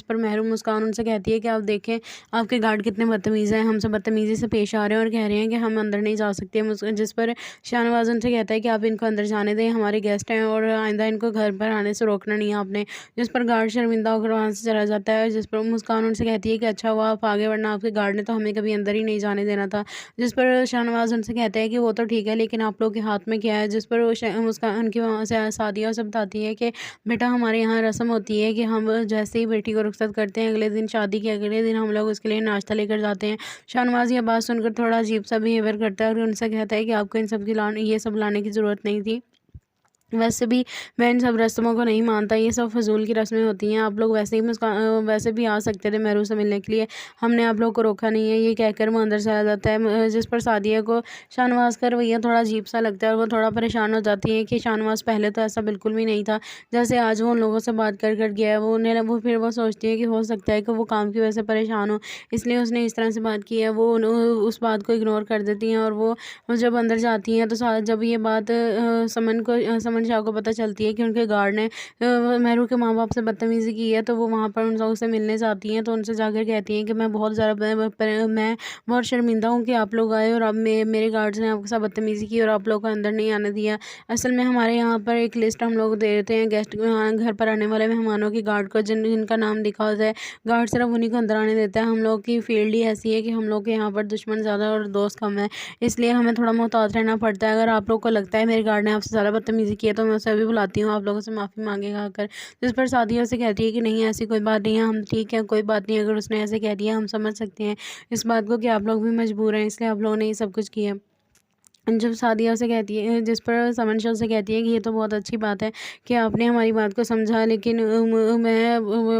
पर महरून मुस्कान उनसे कहती है कि आप देखें आपके गार्ड कितने बदतमीज़ हैं, हमसे बदतमीज़ी से पेश आ रहे हैं और कह रहे हैं कि हम अंदर नहीं जा सकते। जिस पर शाहनवाज़ उनसे कहता है कि आप इनको अंदर जाने दें, हमारे गेस्ट हैं और आइंदा इनको घर पर आने से रोकना नहीं है आपने। जिस पर गार्ड शर्मिंदा होकर वहाँ से चला जाता है, जिस पर मुस्कान उनसे कहती है कि अच्छा हुआ आप आ गए, वरना आपके गार्ड ने तो हमें कभी अंदर ही नहीं जाने देना था। जिस पर शाहनवाज़ उनसे कहता है कि वो तो ठीक है, लेकिन आप लोग के हाथ में क्या है? जिस पर वो मुस्कान उनकी वहाँ से सादिया उसे बताती है कि बेटा हमारे यहाँ रस्म होती है कि हम जैसे ही बेटी को रुखसत करते हैं, अगले दिन शादी के अगले दिन हम लोग उसके लिए नाश्ता लेकर जाते हैं। शाहनवाज़ ये बात सुनकर थोड़ा अजीब-सा बिहेवियर करता है और उनसे कहता है कि आपको इन सब की ये सब लाने की ज़रूरत नहीं थी। वैसे भी मैं इन सब रस्मों को नहीं मानता, ये सब फ़िज़ूल की रस्में होती हैं। आप लोग वैसे भी आ सकते थे महरू से मिलने के लिए, हमने आप लोग को रोका नहीं है। ये कहकर वो अंदर चला जाता है। जिस पर सादिया को शाहनवाज़ का रवैया थोड़ा अजीब-सा लगता है और वो थोड़ा परेशान हो जाती है कि शाहनवाज़ पहले तो ऐसा बिल्कुल भी नहीं था। जैसे आज वो उन लोगों से बात कर गया है, वो सोचती है कि हो सकता है कि वो काम की वजह से परेशान हो, इसलिए उसने इस तरह से बात की है। वो उस बात को इग्नोर कर देती हैं और वो जब अंदर जाती हैं तो जब ये बात समन शाह को पता चलती है कि उनके गार्ड ने महरू के माँ-बाप से बदतमीज़ी की है, तो वो वहाँ पर उन लोगों से मिलने जाती हैं। तो उनसे जाकर कहती हैं कि मैं बहुत शर्मिंदा हूँ कि आप लोग आए और अब मेरे गार्ड्स ने आपके साथ बदतमीज़ी की और आप लोगों को अंदर नहीं आने दिया। असल में हमारे यहाँ पर एक लिस्ट हम लोग दे देते हैं गेस्ट घर पर आने वाले मेहमानों की गार्ड को जिनका नाम लिखा होता है। गार्ड सिर्फ उन्हीं को अंदर आने देता है। हम लोग की फील्ड ही ऐसी है कि हम लोग के यहाँ पर दुश्मन ज़्यादा और दोस्त कम है, इसलिए हमें थोड़ा मोहतात रहना पड़ता है। अगर आप लोग को लगता है मेरे गार्ड ने आपसे ज़्यादा बदतमीज़ी की है, तो मैं उसे अभी बुलाती हूँ, आप लोगों से माफ़ी माँगेगा आकर। जिस पर सादिया उसे कहती है कि नहीं ऐसी कोई बात नहीं है, हम ठीक है, कोई बात नहीं। अगर उसने ऐसे कह दिया हम समझ सकते हैं इस बात को कि आप लोग भी मजबूर हैं, इसलिए आप लोगों ने ये सब कुछ किया। जब सादिया उसे कहती है, जिस पर समंशा उसे कहती है कि ये तो बहुत अच्छी बात है कि आपने हमारी बात को समझा, लेकिन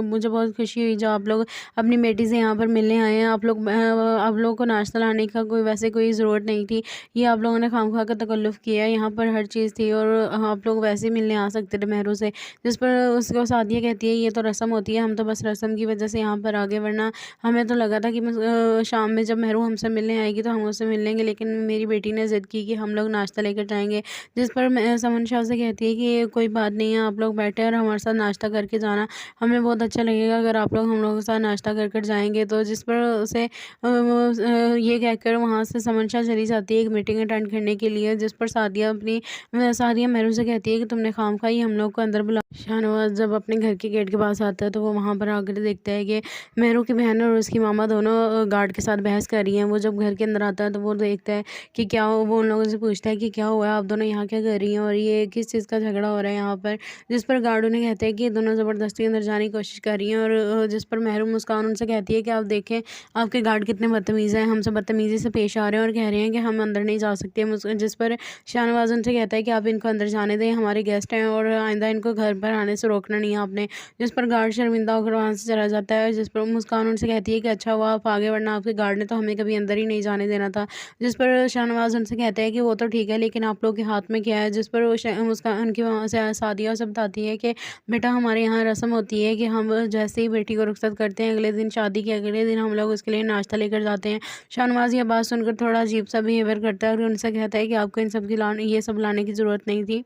मुझे बहुत खुशी हुई जब आप लोग अपनी बेटी से यहाँ पर मिलने आए हैं। आप लोगों को नाश्ता लाने का कोई ज़रूरत नहीं थी, ये आप लोगों ने खामखा का तकल्लुफ़ किया है। यहाँ पर हर चीज़ थी और आप लोग वैसे ही मिलने आ सकते थे महरू से। जिस पर उसको सादिया कहती है ये तो रस्म होती है, हम तो बस रस्म की वजह से यहाँ पर आ गए, वरना हमें तो लगा था कि शाम में जब महरू हमसे मिलने आएगी तो हम उससे मिल लेंगे, लेकिन मेरी बेटी ने ज़िद की कि हम लोग नाश्ता लेकर जाएँगे। जिस पर समन शाह से कहती है कि कोई बात नहीं है, आप लोग बैठे और हमारे साथ नाश्ता करके जाना, हमें बहुत अच्छा लगेगा अगर आप लोग हम लोगों के साथ नाश्ता कर जाएँगे। तो जिस पर उसे ये कहकर वहाँ से समन शाह चली जाती है एक मीटिंग अटेंड करने के लिए, जिस पर सादिया महरू से कहती है कि तुमने खामखा ही हम लोग को अंदर बुला। शाहनवाज़ जब अपने घर के गेट के पास आता है तो वो वहाँ पर आकर देखता है कि महरू की बहन और उसकी मामा दोनों गार्ड के साथ बहस कर रही हैं। वो जब घर के अंदर आता है तो वो देखता है कि वो उन लोगों से पूछता है कि क्या हुआ है, आप दोनों यहाँ क्या कर रही हैं और ये किस चीज़ का झगड़ा हो रहा है यहाँ पर। जिस पर गार्ड उन्हें कहते हैं कि ये दोनों ज़बरदस्ती अंदर जाने की कोशिश कर रही हैं और जिस पर महरू मुस्कान उनसे कहती है कि आप देखें आपके गार्ड कितने बदतमीज़ हैं, हमसे बदतमीज़ी से पेश आ रहे हैं और कह रहे हैं कि हम अंदर नहीं जा सकते। जिस पर शाहनवाज़ उनसे कहता है कि आप इनको अंदर जाने दें, हमारे गेस्ट हैं और आइंदा इनको घर पर आने से रोकना नहीं है आपने। जिस पर गार्ड शर्मिंदा होकर वहाँ से चला जाता है, जिस पर मुस्कान उनसे कहती है कि अच्छा हुआ आप आ गए, वरना आपके गार्ड ने तो हमें कभी अंदर ही नहीं जाने देना था। जिस पर शाहनवाज़ उनसे कहता है कि वो तो ठीक है, लेकिन आप लोग के हाथ में क्या है? जिस पर उनकी वहाँ से सादिया उसे बताती है कि बेटा हमारे यहाँ रस्म होती है कि हम जैसे ही बेटी को रुखसत करते हैं, अगले दिन शादी के अगले दिन हम लोग उसके लिए नाश्ता लेकर जाते हैं। शाहनवाज़ ये बात सुनकर थोड़ा अजीब-सा बिहेवियर करता है और उनसे कहता है कि आपको इन सब ये सब लाने की ज़रूरत नहीं थी।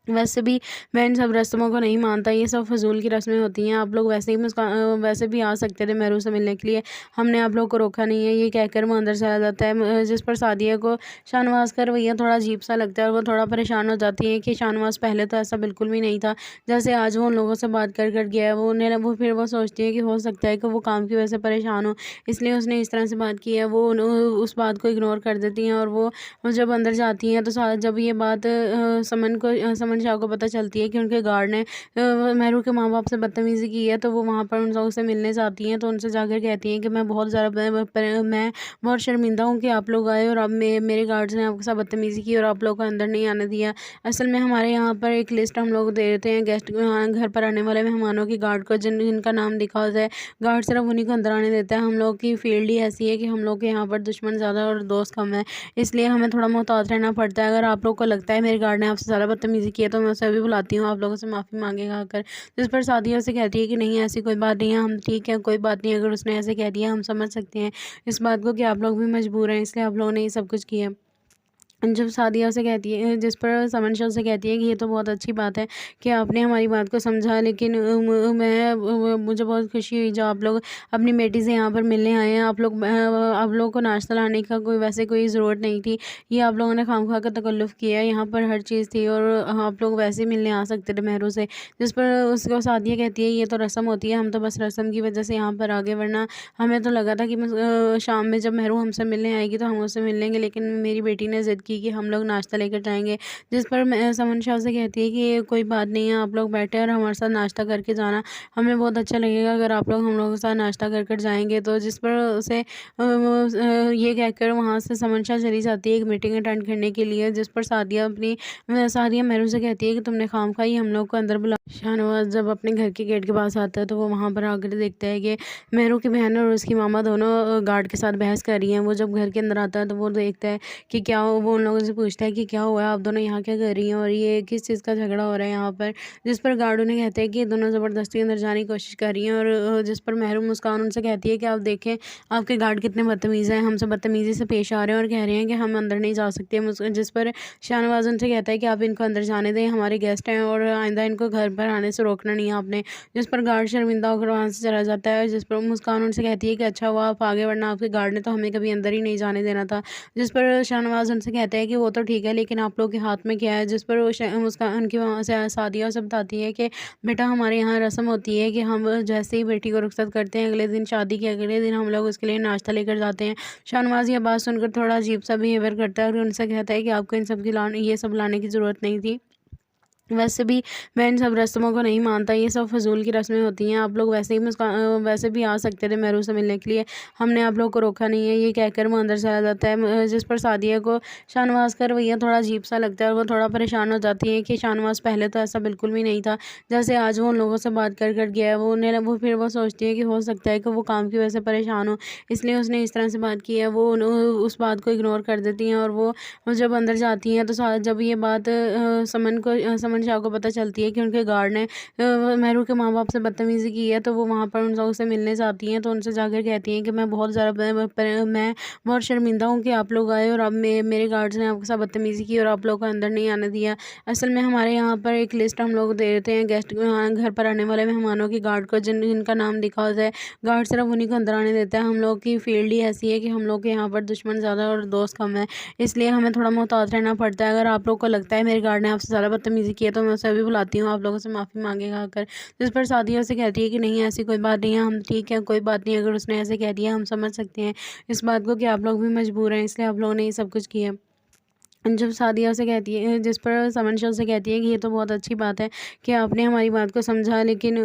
वैसे भी मैं इन सब रस्मों को नहीं मानता, ये सब फ़िज़ूल की रस्में होती हैं। आप लोग वैसे भी आ सकते थे महरू से मिलने के लिए, हमने आप लोग को रोका नहीं है। ये कहकर वो अंदर चला जाता है। जिस पर सादिया को शाहनवाज़ का रवैया थोड़ा अजीब-सा लगता है और वो थोड़ा परेशान हो जाती है कि शाहनवाज़ पहले तो ऐसा बिल्कुल भी नहीं था। जैसे आज वो उन लोगों से बात कर गया है, वो सोचती है कि हो सकता है कि वो काम की वजह से परेशान हो, इसलिए उसने इस तरह से बात की है। वो उस बात को इग्नोर कर देती हैं और वो जब अंदर जाती हैं तो जब ये बात समन शाह को पता चलती है कि उनके गार्ड ने महरू के माँ-बाप से बदतमीज़ी की है, तो वो वहाँ पर उन लोगों से मिलने जाती हैं। तो उनसे जाकर कहती हैं कि मैं बहुत शर्मिंदा हूँ कि आप लोग आए और अब मेरे गार्ड्स ने आपके साथ बदतमीज़ी की और आप लोगों को अंदर नहीं आने दिया। असल में हमारे यहाँ पर एक लिस्ट हम लोग दे देते हैं घर पर आने वाले मेहमानों की गार्ड को जिनका नाम लिखा होता है। गार्ड सिर्फ उन्हीं को अंदर आने देता है। हम लोग की फील्ड ही ऐसी है कि हम लोग के यहाँ पर दुश्मन ज़्यादा और दोस्त कम है, इसलिए हमें थोड़ा मोहतात रहना पड़ता है। अगर आप लोग को लगता है मेरे गार्ड ने आपसे ज़्यादा बदतमीज़ी की है, तो मैं उसे अभी बुलाती हूँ, आप लोगों से माफ़ी माँगेगा आकर। जिस पर सादिया उसे कहती है कि नहीं ऐसी कोई बात नहीं है, हम ठीक है, कोई बात नहीं। अगर उसने ऐसे कह दिया हम समझ सकते हैं इस बात को कि आप लोग भी मजबूर हैं, इसलिए आप लोगों ने ये सब कुछ किया। जब सादिया से कहती है, जिस पर समंशा से कहती है कि ये तो बहुत अच्छी बात है कि आपने हमारी बात को समझा, लेकिन मुझे बहुत खुशी हुई जो आप लोग अपनी बेटी से यहाँ पर मिलने आए हैं। आप लोगों को नाश्ता लाने का वैसे कोई ज़रूरत नहीं थी। ये आप लोगों ने खामखा का तकल्लुफ़ किया है, यहाँ पर हर चीज़ थी और आप लोग वैसे ही मिलने आ सकते थे मेहरू से। जिस पर उसको सादिया कहती है ये तो रस्म होती है, हम तो बस रस्म की वजह से यहाँ पर आ गए, वरना हमें तो लगा था कि शाम में जब मेहरू हमसे मिलने आएगी तो हम उससे मिल लेंगे, लेकिन मेरी बेटी ने ज़िद की कि हम लोग नाश्ता लेकर जाएँगे। जिस पर समन शाह से कहती है कि कोई बात नहीं है, आप लोग बैठे और हमारे साथ नाश्ता करके जाना, हमें बहुत अच्छा लगेगा अगर आप लोग हम लोगों के साथ नाश्ता कर जाएँगे। तो जिस पर उसे ये कहकर वहाँ से समन शाह चली जाती है एक मीटिंग अटेंड करने के लिए, जिस पर सादिया मेहरू से कहती है कि तुमने खामखा ही हम लोग को अंदर बुला। शाहनवाज़ जब अपने घर के गेट के पास आता है तो वो वहाँ पर आकर देखता है कि मेहरू की बहन और उसकी मामा दोनों गार्ड के साथ बहस कर रही हैं। वो जब घर के अंदर आता है तो वो देखता है कि वो उन लोगों से पूछता है कि क्या हुआ है, आप दोनों यहाँ क्या कर रही हैं और ये किस चीज़ का झगड़ा हो रहा है यहाँ पर। जिस पर गार्ड उन्हें कहते हैं कि ये दोनों ज़बरदस्ती अंदर जाने की कोशिश कर रही हैं और जिस पर मेहरू मुस्कान उनसे कहती है कि आप देखें आपके गार्ड कितने बदतमीज़ हैं, हमसे बदतमीज़ी से पेश आ रहे हैं और कह रहे हैं कि हम अंदर नहीं जा सकते। जिस पर शाहनवाज़ उनसे कहता है कि आप इनको अंदर जाने दें, हमारे गेस्ट हैं और आइंदा इनको घर पर आने से रोकना नहीं है आपने। जिस पर गार्ड शर्मिंदा होकर वहाँ से चला जाता है। जिस पर मुस्कान उनसे कहती है कि अच्छा हुआ आप आगे, वरना आपके गार्ड ने तो हमें कभी अंदर ही नहीं जाने देना था। जिस पर शाहनवाज़ उनसे कहता है कि वो तो ठीक है, लेकिन आप लोगों के हाथ में क्या है। जिस पर मुस्कान उनकी वहाँ से सादिया उसे बताती है कि बेटा हमारे यहाँ रस्म होती है कि हम जैसे ही बेटी को रुखसत करते हैं अगले दिन, शादी के अगले दिन हम लोग उसके लिए नाश्ता लेकर जाते हैं। शाहनवाज़ ये बात सुनकर थोड़ा अजीब सा बिहेवियर करता है और उनसे कहता है कि आपको इन सब की ये सब लाने की ज़रूरत नहीं थी। वैसे भी मैं इन सब रस्मों को नहीं मानता, ये सब फ़िज़ूल की रस्में होती हैं। आप लोग वैसे भी आ सकते थे मेहरू से मिलने के लिए, हमने आप लोगों को रोका नहीं है। ये कहकर वो अंदर चला जाता है। जिस पर सादिया को शाहनवाज़ का रवैया थोड़ा अजीब-सा लगता है और वो थोड़ा परेशान हो जाती है कि शाहनवाज़ पहले तो ऐसा बिल्कुल भी नहीं था। जैसे आज वो उन लोगों से बात कर गया है, वो सोचती है कि हो सकता है कि वो काम की वजह से परेशान हो, इसलिए उसने इस तरह से बात की है। वो उस बात को इग्नोर कर देती हैं और वो जब अंदर जाती हैं तो जब ये बात समन शाह को पता चलती है कि उनके गार्ड ने मेहरू के माँ-बाप से बदतमीज़ी की है, तो वो वहाँ पर उन लोगों से मिलने जाती हैं। तो उनसे जाकर कहती हैं कि मैं बहुत शर्मिंदा हूँ कि आप लोग आए और अब मेरे गार्ड्स ने आपके साथ बदतमीज़ी की और आप लोगों को अंदर नहीं आने दिया। असल में हमारे यहाँ पर एक लिस्ट हम लोग दे देते हैं घर पर आने वाले मेहमानों की, गार्ड को जिनका नाम लिखा होता है, गार्ड सिर्फ उन्हीं को अंदर आने देता है। हम लोग की फील्ड ही ऐसी है कि हम लोग के यहाँ पर दुश्मन ज़्यादा और दोस्त कम है, इसलिए हमें थोड़ा मोहतात रहना पड़ता है। अगर आप लोग को लगता है मेरे गार्ड ने आपसे ज़्यादा बदतमीज़ी की है तो मैं उसे अभी बुलाती हूँ, आप लोगों से माफ़ी मांगेगा आकर। जिस पर सादिया उसे कहती है कि नहीं ऐसी कोई बात नहीं है, हम ठीक है, कोई बात नहीं, अगर उसने ऐसे कह दिया हम समझ सकते हैं इस बात को कि आप लोग भी मजबूर हैं, इसलिए आप लोगों ने ये सब कुछ किया। जब सादिया से कहती है, जिस पर समंशा से कहती है कि ये तो बहुत अच्छी बात है कि आपने हमारी बात को समझा, लेकिन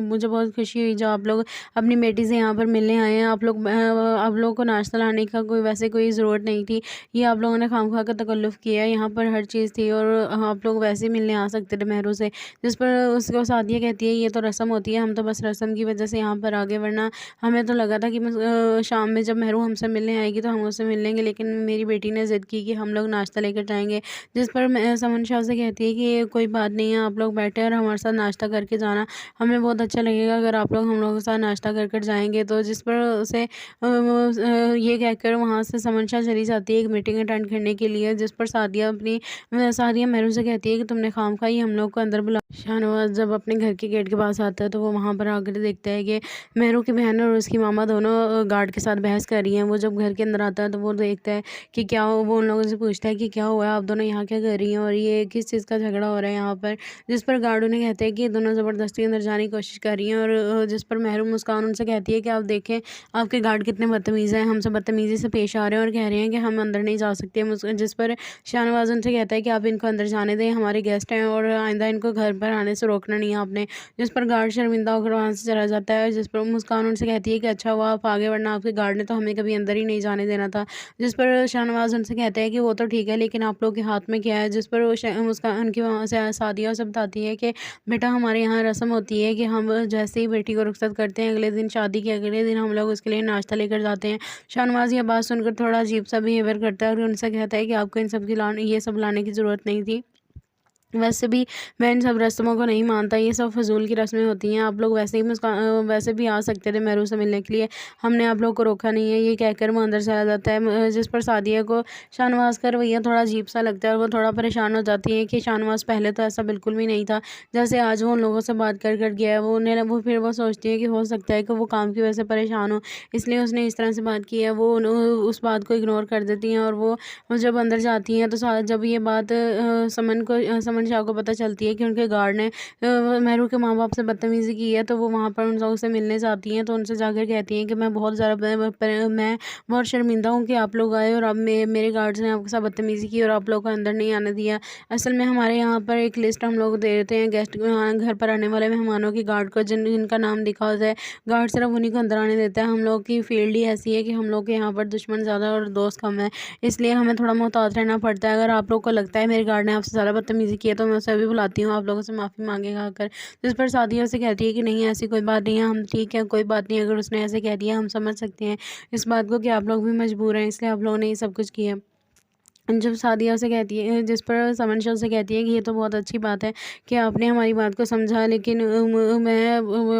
मुझे बहुत खुशी हुई जो आप लोग अपनी बेटी से यहाँ पर मिलने आए हैं। आप लोगों को नाश्ता लाने का वैसे कोई ज़रूरत नहीं थी। ये आप लोगों ने खामखा का तकल्लुफ़ किया है, यहाँ पर हर चीज़ थी और आप लोग वैसे ही मिलने आ सकते थे मेहरू से। जिस पर उसको सादिया कहती है ये तो रस्म होती है, हम तो बस रस्म की वजह से यहाँ पर आ गए, वरना हमें तो लगा था कि शाम में जब मेहरू हमसे मिलने आएगी तो हम उससे मिल लेंगे, लेकिन मेरी बेटी ने ज़िद कि हम लोग नाश्ता लेकर जाएँगे। जिस पर समन शाह से कहती है कि कोई बात नहीं है, आप लोग बैठे और हमारे साथ नाश्ता करके जाना, हमें बहुत अच्छा लगेगा अगर आप लोग हम लोगों के साथ नाश्ता कर जाएँगे। तो जिस पर उसे ये कहकर वहाँ से समन शाह चली जाती है एक मीटिंग अटेंड करने के लिए, जिस पर सादिया मेहरू से कहती है कि तुमने खामखा ही हम लोग को अंदर बुला। शाहनवाज़ जब अपने घर के गेट के पास आता है तो वो वहाँ पर आकर देखता है कि मेहरू की बहन और उसकी मामा दोनों गार्ड के साथ बहस कर रही हैं। वो जब घर के अंदर आता है तो वो देखता है कि वो उन लोगों से पूछता है कि क्या हुआ है, आप दोनों यहाँ क्या कर रही हैं और ये किस चीज़ का झगड़ा हो रहा है यहाँ पर। जिस पर गार्ड उन्हें कहते हैं कि ये दोनों ज़बरदस्ती अंदर जाने की कोशिश कर रही हैं और जिस पर मेहरू मुस्कान उनसे कहती है कि आप देखें आपके गार्ड कितने बदतमीज़ हैं, हमसे बदतमीज़ी से पेश आ रहे हैं और कह रहे हैं कि हम अंदर नहीं जा सकते। जिस पर शाहनवाज़ उनसे कहता है कि आप इनको अंदर जाने दें, हमारे गेस्ट हैं और आइंदा इनको घर पर आने से रोकना नहीं है आपने। जिस पर गार्ड शर्मिंदा होकर वहाँ से चला जाता है। जिस पर मुस्कान उनसे कहती है कि अच्छा हुआ आप आगे, वरना आपके गार्ड ने तो हमें कभी अंदर ही नहीं जाने देना था। जिस पर शाहनवाज़ उनसे कहता है कि वो तो ठीक है, लेकिन आप लोगों के हाथ में क्या है। जिस पर मुस्कान उनकी वहाँ से सादिया उसे बताती है कि बेटा हमारे यहाँ रस्म होती है कि हम जैसे ही बेटी को रुखसत करते हैं अगले दिन, शादी के अगले दिन हम लोग उसके लिए नाश्ता लेकर जाते हैं। शाहनवाज़ ये बात सुनकर थोड़ा अजीब सा बिहेवियर करता है और उनसे कहता है कि आपको इन सब की ये सब लाने की ज़रूरत नहीं थी। वैसे भी मैं इन सब रस्मों को नहीं मानता, ये सब फ़िज़ूल की रस्में होती हैं। आप लोग वैसे भी आ सकते थे मेहरू से मिलने के लिए, हमने आप लोग को रोका नहीं है। ये कहकर वो अंदर चला जाता है। जिस पर सादिया को शाहनवाज़ का रवैया थोड़ा अजीब-सा लगता है और वो थोड़ा परेशान हो जाती है कि शाहनवाज़ पहले तो ऐसा बिल्कुल भी नहीं था। जैसे आज वो उन लोगों से बात कर गया है, वो सोचती है कि हो सकता है कि वो काम की वजह से परेशान हो, इसलिए उसने इस तरह से बात की है। वो उस बात को इग्नोर कर देती हैं और वो जब अंदर जाती हैं तो जब ये बात समन शाह को पता चलती है कि उनके गार्ड ने मेहरू के माँ-बाप से बदतमीज़ी की है, तो वो वहाँ पर उन लोगों से मिलने जाती हैं। तो उनसे जाकर कहती हैं कि मैं बहुत शर्मिंदा हूँ कि आप लोग आए और अब मेरे गार्ड्स ने आपके साथ बदतमीज़ी की और आप लोगों को अंदर नहीं आने दिया। असल में हमारे यहाँ पर एक लिस्ट हम लोग दे देते हैं घर पर आने वाले मेहमानों की गार्ड को जिनका नाम लिखा होता है। गार्ड सिर्फ उन्हीं को अंदर आने देता है। हम लोग की फील्ड ही ऐसी है कि हम लोग के यहाँ पर दुश्मन ज़्यादा और दोस्त कम है, इसलिए हमें थोड़ा मोहतात रहना पड़ता है। अगर आप लोग को लगता है मेरे गार्ड ने आपसे ज़्यादा बदतमीज़ी की है तो मैं उसे अभी बुलाती हूँ, आप लोगों से माफ़ी मांगेगा आकर। जिस पर सादिया उसे कहती है कि नहीं, ऐसी कोई बात नहीं है, हम ठीक है, कोई बात नहीं। अगर उसने ऐसे कह दिया हम समझ सकते हैं इस बात को कि आप लोग भी मजबूर हैं, इसलिए आप लोगों ने ये सब कुछ किया। जब सादिया उसे कहती है, जिस पर समंशा उसे कहती है कि ये तो बहुत अच्छी बात है कि आपने हमारी बात को समझा, लेकिन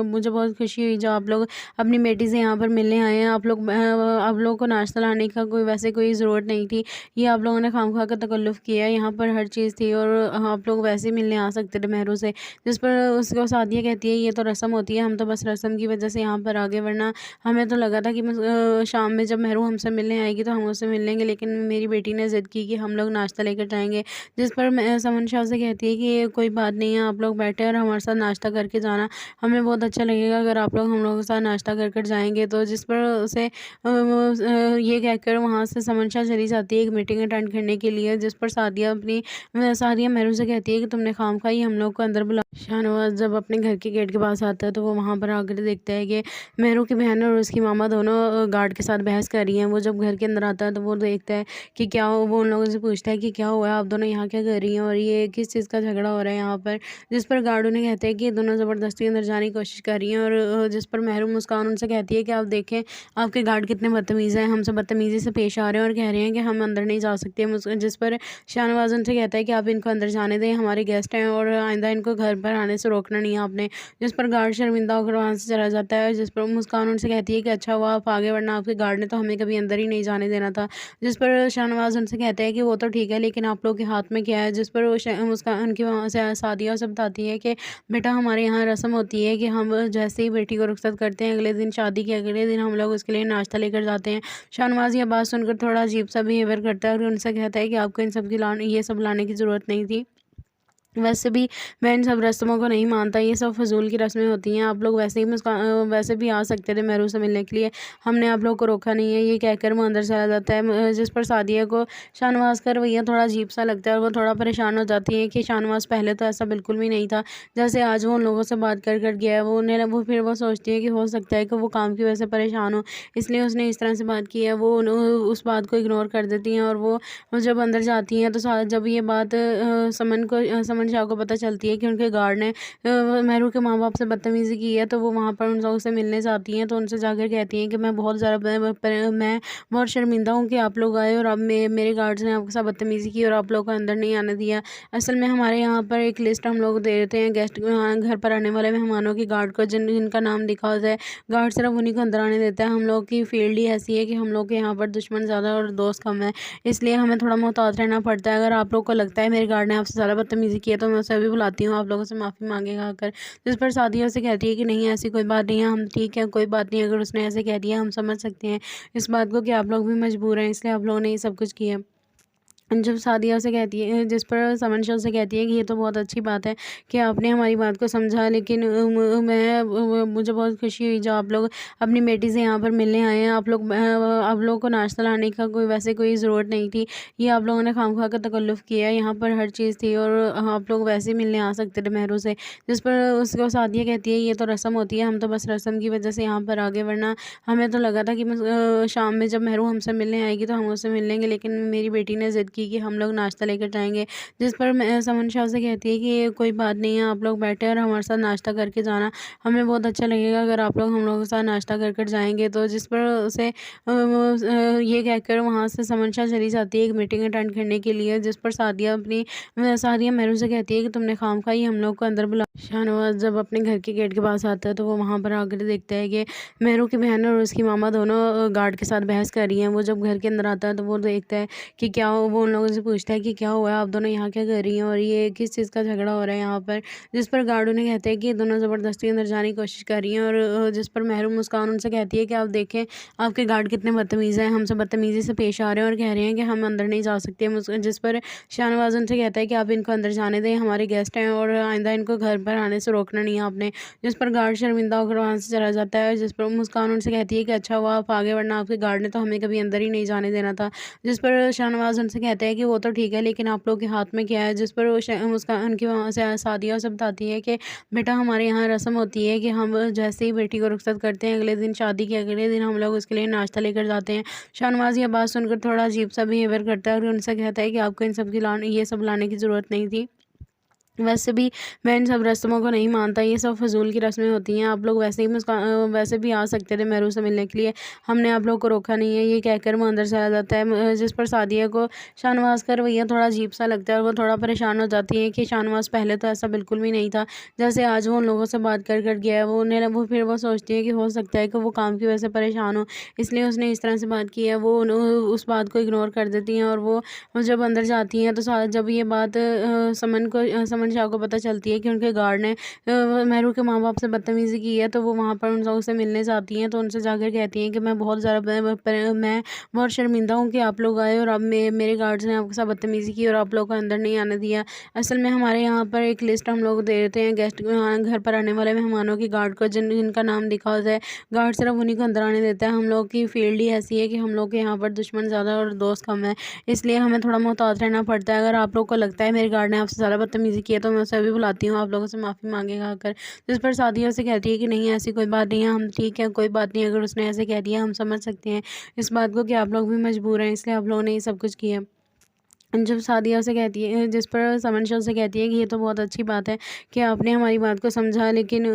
मुझे बहुत खुशी हुई जो आप लोग अपनी बेटी से यहाँ पर मिलने आए हैं। आप लोगों को नाश्ता लाने का कोई ज़रूरत नहीं थी। ये आप लोगों ने खामखा का तकल्लुफ़ किया, यहाँ पर हर चीज़ थी और आप लोग वैसे ही मिलने आ सकते थे मेहरू से। जिस पर उसको सादिया कहती है ये तो रस्म होती है, हम तो बस रस्म की वजह से यहाँ पर आ गए, वरना हमें तो लगा था कि शाम में जब मेहरू हमसे मिलने आएगी तो हम उससे मिल लेंगे, लेकिन मेरी बेटी ने ज़िद की कि हम लोग नाश्ता लेकर जाएँगे। जिस पर समन शाह से कहती है कि ये कोई बात नहीं है, आप लोग बैठे और हमारे साथ नाश्ता करके जाना, हमें बहुत अच्छा लगेगा अगर आप लोग हम लोगों के साथ नाश्ता कर कर जाएँगे। तो जिस पर उसे ये कहकर वहाँ से समन शाह चली जाती है एक मीटिंग अटेंड करने के लिए, जिस पर सादिया मेहरू से कहती है कि तुमने खामखा ही हम लोग को अंदर बुला। शाहनवाज़ जब अपने घर के गेट के पास आता है तो वो वहाँ पर आकर देखता है कि मेहरू की बहन और उसकी मामा दोनों गार्ड के साथ बहस कर रही हैं। वो जब घर के अंदर आता है तो वो देखता है कि क्या हो, वो उन लोगों से पूछता है कि क्या हुआ है, आप दोनों यहाँ क्या कर रही हैं और ये किस चीज़ का झगड़ा हो रहा है यहाँ पर। जिस पर गार्ड उन्हें कहते हैं कि ये दोनों ज़बरदस्ती अंदर जाने की कोशिश कर रही हैं और जिस पर मेहरू मुस्कान उनसे कहती है कि आप देखें आपके गार्ड कितने बदतमीज़ हैं, हमसे बदतमीज़ी से पेश आ रहे हैं और कह रहे हैं कि हम अंदर नहीं जा सकते। जिस पर शाहनवाज़ उनसे कहता है कि आप इनको अंदर जाने दें, हमारे गेस्ट हैं और आइंदा इनको घर पर आने से रोकना नहीं है आपने। जिस पर गार्ड शर्मिंदा होकर वहाँ से चला जाता है, जिस पर मुस्कान उनसे कहती है कि अच्छा हुआ आप आ गए, वरना आपके गार्ड ने तो हमें कभी अंदर ही नहीं जाने देना था। जिस पर शाहनवाज़ उनसे कहता है कि वो तो ठीक है, लेकिन आप लोग के हाथ में क्या है। जिस पर मुस्कान उनकी वहाँ से सादिया उसे बताती है कि बेटा हमारे यहाँ रस्म होती है कि हम जैसे ही बेटी को रुखसत करते हैं अगले दिन, शादी के अगले दिन हम लोग उसके लिए नाश्ता लेकर जाते हैं। शाहनवाज़ ये बात सुनकर थोड़ा अजीब सा बिहेवियर करता है और उनसे कहता है कि आपको ये सब लाने की ज़रूरत नहीं थी। वैसे भी मैं इन सब रस्मों को नहीं मानता, ये सब फ़िज़ूल की रस्में होती हैं। आप लोग वैसे भी आ सकते थे मेहरू से मिलने के लिए, हमने आप लोग को रोका नहीं है। ये कहकर वो अंदर चला जाता है। जिस पर सादिया को शाहनवाज़ का रवैया थोड़ा अजीब-सा लगता है और वो थोड़ा परेशान हो जाती है कि शाहनवाज़ पहले तो ऐसा बिल्कुल भी नहीं था। जैसे आज वो उन लोगों से बात कर गया है, वो सोचती है कि हो सकता है कि वो काम की वजह से परेशान हो, इसलिए उसने इस तरह से बात की है। वो उस बात को इग्नोर कर देती हैं और वो जब अंदर जाती हैं तो जब ये बात समन शाह को पता चलती है कि उनके गार्ड ने मेहरू के माँ-बाप से बदतमीज़ी की है, तो वो वहाँ पर उन लोगों से मिलने जाती हैं। तो उनसे जाकर कहती हैं कि मैं बहुत शर्मिंदा हूँ कि आप लोग आए और अब मेरे गार्ड्स ने आपके साथ बदतमीज़ी की और आप लोगों को अंदर नहीं आने दिया। असल में हमारे यहाँ पर एक लिस्ट हम लोग दे देते हैं घर पर आने वाले मेहमानों की गार्ड को जिनका नाम लिखा होता है। गार्ड सिर्फ उन्हीं को अंदर आने देता है। हम लोग की फील्ड ही ऐसी है कि हम लोग के यहाँ पर दुश्मन ज़्यादा और दोस्त कम है, इसलिए हमें थोड़ा मोहतात रहना पड़ता है। अगर आप लोग को लगता है मेरे गार्ड ने आपसे ज़्यादा बदतमीज़ी की है तो मैं उसे अभी बुलाती हूँ, आप लोगों से माफ़ी मांगेगा आकर। जिस पर सादिया उसे कहती है कि नहीं, ऐसी कोई बात नहीं है, हम ठीक है, कोई बात नहीं। अगर उसने ऐसे कह दिया हम समझ सकते हैं इस बात को कि आप लोग भी मजबूर हैं, इसलिए आप लोगों ने ये सब कुछ किया। जब सादिया उसे कहती है, जिस पर समंशा उसे कहती है कि ये तो बहुत अच्छी बात है कि आपने हमारी बात को समझा, लेकिन मुझे बहुत खुशी हुई जो आप लोग अपनी बेटी से यहाँ पर मिलने आए हैं। आप लोगों को नाश्ता लाने का कोई ज़रूरत नहीं थी। ये आप लोगों ने खामखा का तकल्लुफ़ किया, यहाँ पर हर चीज़ थी और आप लोग वैसे ही मिलने आ सकते थे मेहरू से। जिस पर उसको सादिया कहती है ये तो रस्म होती है, हम तो बस रस्म की वजह से यहाँ पर आ गए, वरना हमें तो लगा था कि शाम में जब मेहरू हमसे मिलने आएगी तो हम उससे मिल लेंगे, लेकिन मेरी बेटी ने ज़िद की की कि हम लोग नाश्ता लेकर जाएँगे, जिस पर समन शाह से कहती है कि कोई बात नहीं है, आप लोग बैठे और हमारे साथ नाश्ता करके जाना, हमें बहुत अच्छा लगेगा अगर आप लोग हम लोगों के साथ नाश्ता कर कर जाएँगे। तो जिस पर उसे ये कहकर वहाँ से समन शाह चली जाती है एक मीटिंग अटेंड करने के लिए, जिस पर सादिया मेहरू से कहती है कि तुमने खामखा ही हम लोग को अंदर बुला। शाहनवाज़ जब अपने घर के गेट के पास आता है तो वो वहाँ पर आकर देखता है कि मेहरू की बहन और उसकी मामा दोनों गार्ड के साथ बहस कर रही हैं। वो जब घर के अंदर आता है तो वो देखता है कि वो उन लोगों से पूछता है कि क्या हुआ है, आप दोनों यहाँ क्या कर रही हैं और ये किस चीज़ का झगड़ा हो रहा है यहाँ पर। जिस पर गार्ड उन्हें कहते हैं कि ये दोनों ज़बरदस्ती अंदर जाने की कोशिश कर रही हैं, और जिस पर मेहरू मुस्कान उनसे कहती है कि आप देखें आपके गार्ड कितने बदतमीज़ हैं, हमसे बदतमीज़ी से पेश आ रहे हैं और कह रहे हैं कि हम अंदर नहीं जा सकते। जिस पर शाहनवाज़ उनसे कहता है कि आप इनको अंदर जाने दें, हमारे गेस्ट हैं और आइंदा इनको घर पर आने से रोकना नहीं है आपने। जिस पर गार्ड शर्मिंदा होकर वहाँ से चला जाता है, जिस पर मुस्कान उनसे कहती है कि अच्छा हुआ आप आगे, वरना आपके गार्ड ने तो हमें कभी अंदर ही नहीं जाने देना था। जिस पर शाहनवाज़ उनसे कहता है कि वो तो ठीक है, लेकिन आप लोग के हाथ में क्या है। जिस पर मुस्कान उनकी वहाँ से सादिया उसे बताती है कि बेटा हमारे यहाँ रस्म होती है कि हम जैसे ही बेटी को रुखसत करते हैं, अगले दिन शादी के अगले दिन हम लोग उसके लिए नाश्ता लेकर जाते हैं। शाहनवाज़ ये बात सुनकर थोड़ा अजीब सा बिहेवियर करता है और उनसे कहता है कि आपको इन सब की ये सब लाने की ज़रूरत नहीं थी। वैसे भी मैं इन सब रस्मों को नहीं मानता, ये सब फ़िज़ूल की रस्में होती हैं। आप लोग वैसे भी आ सकते थे मेहरू से मिलने के लिए, हमने आप लोग को रोका नहीं है। ये कहकर वो अंदर चला जाता है। जिस पर सादिया को शाहनवाज़ का रवैया थोड़ा अजीब-सा लगता है और वो थोड़ा परेशान हो जाती है कि शाहनवाज़ पहले तो ऐसा बिल्कुल भी नहीं था। जैसे आज वो उन लोगों से बात कर कर गया है, वो सोचती है कि हो सकता है कि वो काम की वजह से परेशान हो, इसलिए उसने इस तरह से बात की है। वो उस बात को इग्नोर कर देती हैं और वो जब अंदर जाती हैं तो जब ये बात समन शाह को पता चलती है कि उनके गार्ड ने मेहरू के माँ-बाप से बदतमीज़ी की है, तो वो वहाँ पर उन लोगों से मिलने जाती हैं। तो उनसे जाकर कहती हैं कि मैं बहुत शर्मिंदा हूँ कि आप लोग आए और अब मेरे गार्ड्स ने आपके साथ बदतमीज़ी की और आप लोगों को अंदर नहीं आने दिया। असल में हमारे यहाँ पर एक लिस्ट हम लोग दे देते हैं गेस्ट घर पर आने वाले मेहमानों की, गार्ड को जिनका नाम लिखा होता है, गार्ड सिर्फ उन्हीं को अंदर आने देता है। हम लोग की फील्ड ही ऐसी है कि हम लोग के यहाँ पर दुश्मन ज़्यादा और दोस्त कम है, इसलिए हमें थोड़ा मोहतात रहना पड़ता है। अगर आप लोग को लगता है मेरे गार्ड ने आपसे ज़्यादा बदतमीज़ी की है तो मैं उसे अभी बुलाती हूँ, आप लोगों से माफ़ी मांगेगा आकर। जिस पर सादिया से कहती है कि नहीं ऐसी कोई बात नहीं है, हम ठीक है, कोई बात नहीं, अगर उसने ऐसे कह दिया हम समझ सकते हैं इस बात को कि आप लोग भी मजबूर हैं, इसलिए आप लोगों ने ये सब कुछ किया। जब सादिया से कहती है, जिस पर समन शाह से कहती है कि ये तो बहुत अच्छी बात है कि आपने हमारी बात को समझा, लेकिन